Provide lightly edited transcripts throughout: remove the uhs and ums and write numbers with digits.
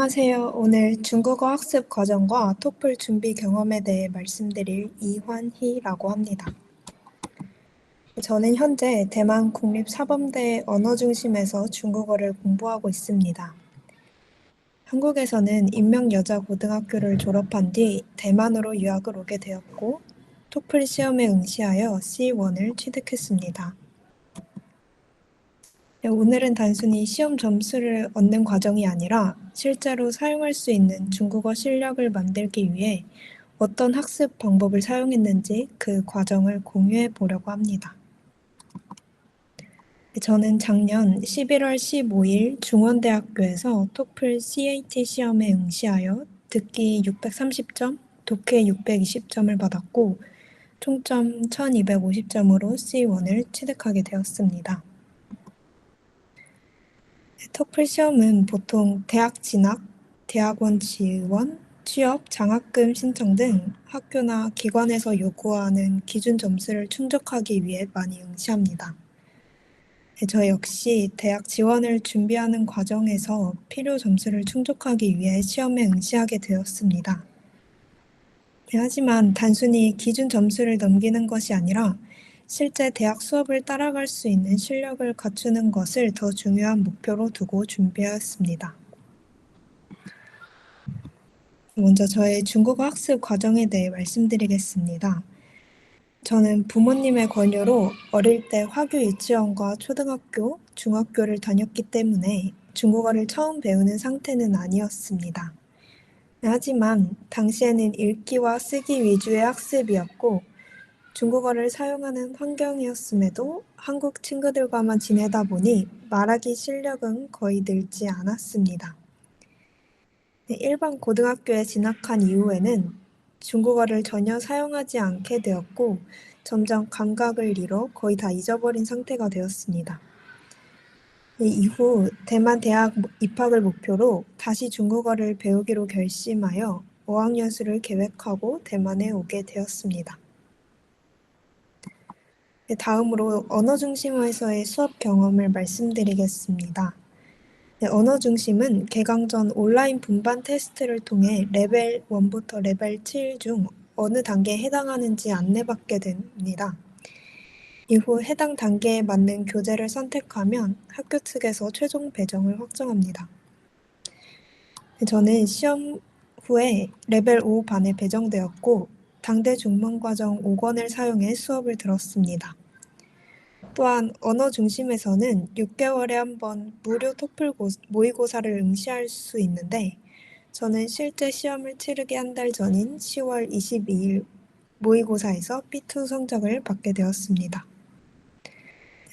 안녕하세요. 오늘 중국어 학습 과정과 토플 준비 경험에 대해 말씀드릴 이환희라고 합니다. 저는 현재 대만 국립사범대 언어중심에서 중국어를 공부하고 있습니다. 한국에서는 인명여자고등학교를 졸업한 뒤 대만으로 유학을 오게 되었고 토플 시험에 응시하여 C1을 취득했습니다. 오늘은 단순히 시험 점수를 얻는 과정이 아니라 실제로 사용할 수 있는 중국어 실력을 만들기 위해 어떤 학습 방법을 사용했는지 그 과정을 공유해 보려고 합니다. 저는 작년 11월 15일 중원대학교에서 토플 CAT 시험에 응시하여 듣기 630점, 독해 620점을 받았고 총점 1250점으로 C1을 취득하게 되었습니다. 토플 시험은 보통 대학 진학, 대학원 지원, 취업, 장학금 신청 등 학교나 기관에서 요구하는 기준 점수를 충족하기 위해 많이 응시합니다. 저 역시 대학 지원을 준비하는 과정에서 필요 점수를 충족하기 위해 시험에 응시하게 되었습니다. 하지만 단순히 기준 점수를 넘기는 것이 아니라 실제 대학 수업을 따라갈 수 있는 실력을 갖추는 것을 더 중요한 목표로 두고 준비하였습니다. 먼저 저의 중국어 학습 과정에 대해 말씀드리겠습니다. 저는 부모님의 권유로 어릴 때 화교 유치원과 초등학교, 중학교를 다녔기 때문에 중국어를 처음 배우는 상태는 아니었습니다. 하지만 당시에는 읽기와 쓰기 위주의 학습이었고 중국어를 사용하는 환경이었음에도 한국 친구들과만 지내다 보니 말하기 실력은 거의 늘지 않았습니다. 일반 고등학교에 진학한 이후에는 중국어를 전혀 사용하지 않게 되었고 점점 감각을 잃어 거의 다 잊어버린 상태가 되었습니다. 이후 대만 대학 입학을 목표로 다시 중국어를 배우기로 결심하여 어학연수를 계획하고 대만에 오게 되었습니다. 다음으로 언어중심에서의 수업 경험을 말씀드리겠습니다. 언어중심은 개강 전 온라인 분반 테스트를 통해 레벨 1부터 레벨 7 중 어느 단계에 해당하는지 안내받게 됩니다. 이후 해당 단계에 맞는 교재를 선택하면 학교 측에서 최종 배정을 확정합니다. 저는 시험 후에 레벨 5 반에 배정되었고 당대 중문과정 5권을 사용해 수업을 들었습니다. 또한 언어중심에서는 6개월에 한 번 무료 토플 모의고사를 응시할 수 있는데 저는 실제 시험을 치르기 한 달 전인 10월 22일 모의고사에서 B2 성적을 받게 되었습니다.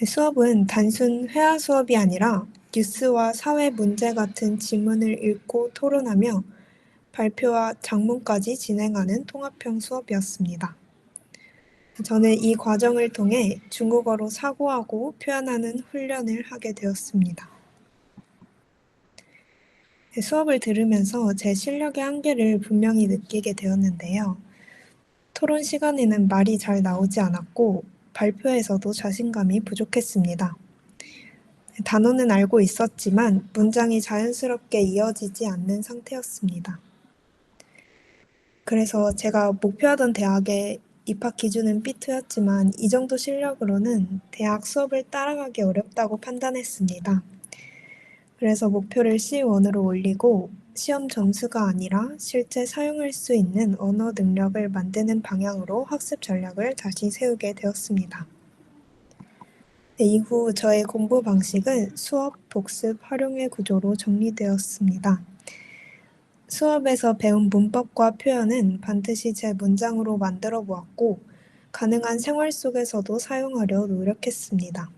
수업은 단순 회화 수업이 아니라 뉴스와 사회 문제 같은 지문을 읽고 토론하며 발표와 작문까지 진행하는 통합형 수업이었습니다. 저는 이 과정을 통해 중국어로 사고하고 표현하는 훈련을 하게 되었습니다. 수업을 들으면서 제 실력의 한계를 분명히 느끼게 되었는데요. 토론 시간에는 말이 잘 나오지 않았고 발표에서도 자신감이 부족했습니다. 단어는 알고 있었지만 문장이 자연스럽게 이어지지 않는 상태였습니다. 그래서 제가 목표하던 대학의 입학 기준은 B2였지만 이 정도 실력으로는 대학 수업을 따라가기 어렵다고 판단했습니다. 그래서 목표를 C1으로 올리고 시험 점수가 아니라 실제 사용할 수 있는 언어 능력을 만드는 방향으로 학습 전략을 다시 세우게 되었습니다. 이후 저의 공부 방식은 수업, 복습, 활용의 구조로 정리되었습니다. 수업에서 배운 문법과 표현은 반드시 제 문장으로 만들어 보았고 가능한 생활 속에서도 사용하려 노력했습니다.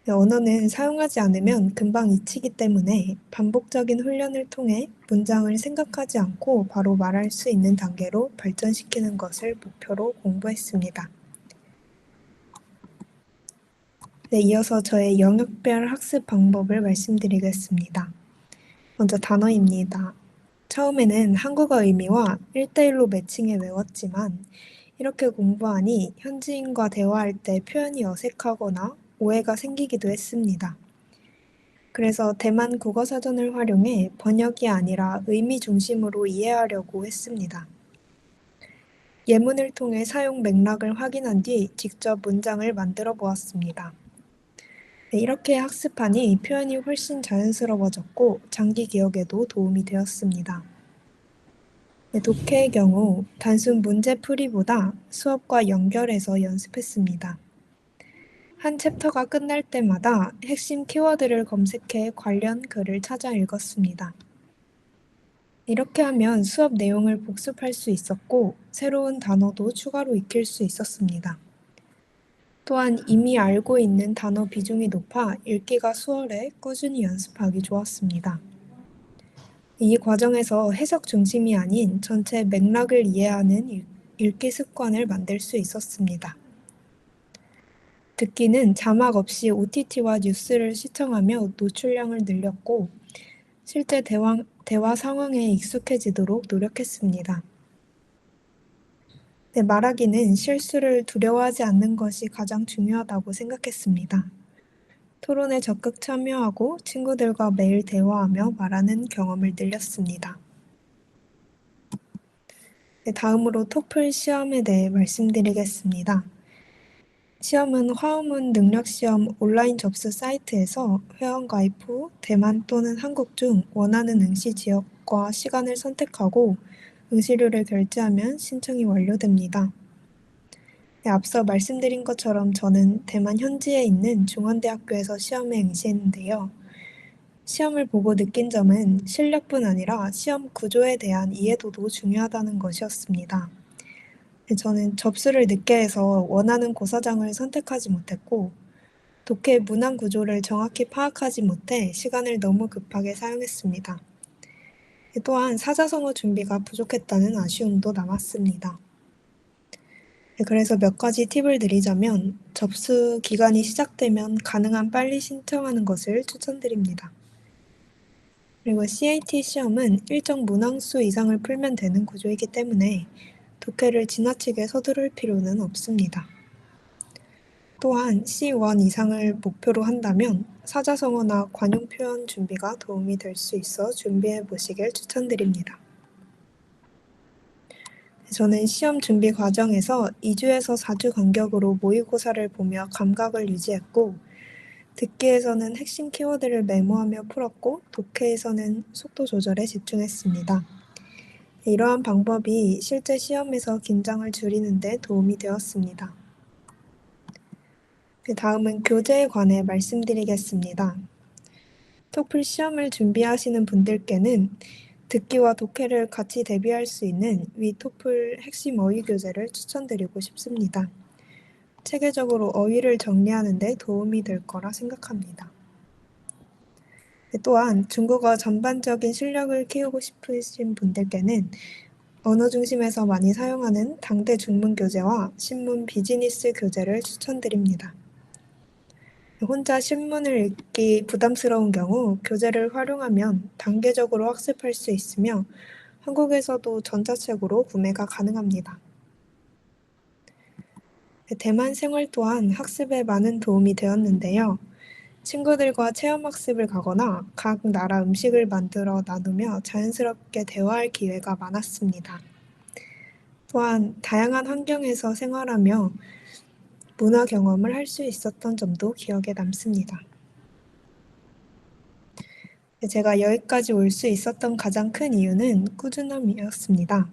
언어는 사용하지 않으면 금방 잊히기 때문에 반복적인 훈련을 통해 문장을 생각하지 않고 바로 말할 수 있는 단계로 발전시키는 것을 목표로 공부했습니다. 이어서 저의 영역별 학습 방법을 말씀드리겠습니다. 먼저 단어입니다. 처음에는 한국어 의미와 1대1로 매칭해 외웠지만 이렇게 공부하니 현지인과 대화할 때 표현이 어색하거나 오해가 생기기도 했습니다. 그래서 대만 국어사전을 활용해 번역이 아니라 의미 중심으로 이해하려고 했습니다. 예문을 통해 사용 맥락을 확인한 뒤 직접 문장을 만들어 보았습니다. 네, 이렇게 학습하니 표현이 훨씬 자연스러워졌고 장기 기억에도 도움이 되었습니다. 네, 독해의 경우 단순 문제풀이보다 수업과 연결해서 연습했습니다. 한 챕터가 끝날 때마다 핵심 키워드를 검색해 관련 글을 찾아 읽었습니다. 이렇게 하면 수업 내용을 복습할 수 있었고 새로운 단어도 추가로 익힐 수 있었습니다. 또한 이미 알고 있는 단어 비중이 높아 읽기가 수월해 꾸준히 연습하기 좋았습니다. 이 과정에서 해석 중심이 아닌 전체 맥락을 이해하는 읽기 습관을 만들 수 있었습니다. 듣기는 자막 없이 OTT와 뉴스를 시청하며 노출량을 늘렸고 실제 대화 상황에 익숙해지도록 노력했습니다. 네, 말하기는 실수를 두려워하지 않는 것이 가장 중요하다고 생각했습니다. 토론에 적극 참여하고 친구들과 매일 대화하며 말하는 경험을 늘렸습니다. 네, 다음으로 토플 시험에 대해 말씀드리겠습니다. 시험은 화우문 능력시험 온라인 접수 사이트에서 회원가입 후 대만 또는 한국 중 원하는 응시 지역과 시간을 선택하고 응시료를 결제하면 신청이 완료됩니다. 네, 앞서 말씀드린 것처럼 저는 대만 현지에 있는 중원대학교에서 시험에 응시했는데요. 시험을 보고 느낀 점은 실력뿐 아니라 시험 구조에 대한 이해도도 중요하다는 것이었습니다. 저는 접수를 늦게 해서 원하는 고사장을 선택하지 못했고 독해 문항 구조를 정확히 파악하지 못해 시간을 너무 급하게 사용했습니다. 또한 사자성어 준비가 부족했다는 아쉬움도 남았습니다. 그래서 몇 가지 팁을 드리자면 접수 기간이 시작되면 가능한 빨리 신청하는 것을 추천드립니다. 그리고 CAT 시험은 일정 문항수 이상을 풀면 되는 구조이기 때문에 독해를 지나치게 서두를 필요는 없습니다. 또한 C1 이상을 목표로 한다면 사자성어나 관용 표현 준비가 도움이 될 수 있어 준비해 보시길 추천드립니다. 저는 시험 준비 과정에서 2주에서 4주 간격으로 모의고사를 보며 감각을 유지했고 듣기에서는 핵심 키워드를 메모하며 풀었고 독해에서는 속도 조절에 집중했습니다. 이러한 방법이 실제 시험에서 긴장을 줄이는 데 도움이 되었습니다. 다음은 교재에 관해 말씀드리겠습니다. 토플 시험을 준비하시는 분들께는 듣기와 독해를 같이 대비할 수 있는 위 토플 핵심 어휘 교재를 추천드리고 싶습니다. 체계적으로 어휘를 정리하는 데 도움이 될 거라 생각합니다. 또한 중국어 전반적인 실력을 키우고 싶으신 분들께는 언어 중심에서 많이 사용하는 당대 중문 교재와 신문 비즈니스 교재를 추천드립니다. 혼자 신문을 읽기 부담스러운 경우 교재를 활용하면 단계적으로 학습할 수 있으며 한국에서도 전자책으로 구매가 가능합니다. 대만 생활 또한 학습에 많은 도움이 되었는데요. 친구들과 체험학습을 가거나 각 나라 음식을 만들어 나누며 자연스럽게 대화할 기회가 많았습니다. 또한 다양한 환경에서 생활하며 문화 경험을 할 수 있었던 점도 기억에 남습니다. 제가 여기까지 올 수 있었던 가장 큰 이유는 꾸준함이었습니다.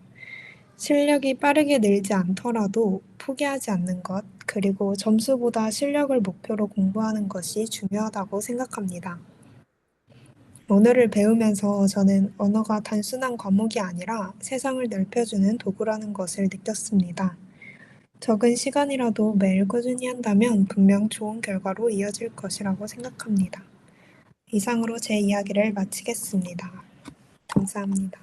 실력이 빠르게 늘지 않더라도 포기하지 않는 것, 그리고 점수보다 실력을 목표로 공부하는 것이 중요하다고 생각합니다. 언어를 배우면서 저는 언어가 단순한 과목이 아니라 세상을 넓혀주는 도구라는 것을 느꼈습니다. 적은 시간이라도 매일 꾸준히 한다면 분명 좋은 결과로 이어질 것이라고 생각합니다. 이상으로 제 이야기를 마치겠습니다. 감사합니다.